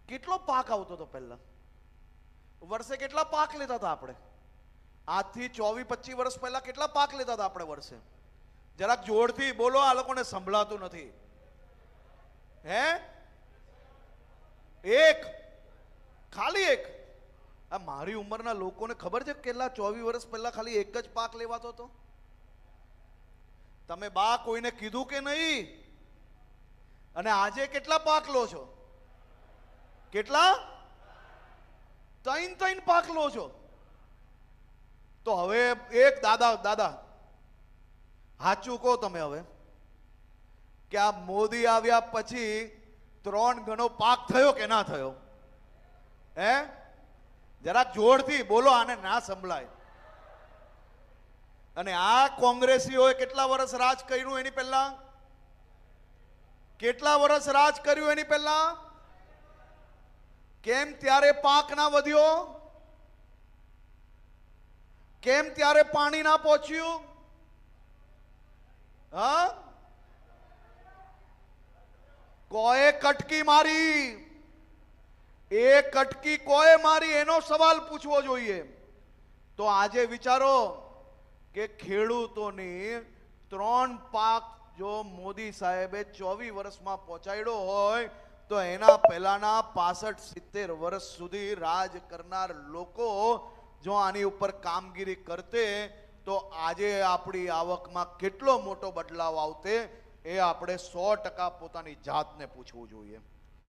કેટલો પાક આવતો હતો પહેલા? વર્ષે કેટલા પાક લેતા હતા આપણે? આજથી 24-25 વર્ષ પહેલા કેટલા પાક લેતા હતા આપણે વર્ષે? જરાક જોરથી બોલો, આ લોકોને સંભળાતું નથી. હે? એક, ખાલી એક. આ મારી ઉંમરના લોકોને ખબર છે કેટલા 24 વર્ષ પહેલા ખાલી એક જ પાક લેવાતો હતો? તમે બા કોઈને કીધું કે નહીં? અને આજે કેટલા પાક લો છો? કેટલા? 3 પાક લો છો. તો હવે એક દાદા સાચું કહો તમે હવે કે આ મોદી આવ્યા પછી 3 ગણો પાક થયો કે ના થયો? હે? જરાક જોરથી બોલો, આને ના સંભળાય. અને આ કોંગ્રેસીઓએ કેટલા વર્ષ રાજ કર્યું એની પહેલા? કેટલા વર્ષ રાજ કર્યું એની પહેલા? કેમ ત્યારે પાક ના વધ્યો? કેમ ત્યારે પાણી ના પહોંચ્યું? હા? કોએ કટકી મારી? એ કટકી કોએ મારી એનો સવાલ પૂછવો જોઈએ. તો આજે વિચારો કે ખેડૂતોની 3 પાક જો મોદી સાહેબે 24 વર્ષમાં પહોંચાડ્યો હોય તો એના પહેલાના 65-70 વર્ષ સુધી રાજ કરનાર લોકો જો આની ઉપર કામગીરી કરતે તો આજે આપણી આવકમાં કેટલો મોટો બદલાવ આવતે એ આપણે 100% પોતાની જાતને પૂછવું જોઈએ.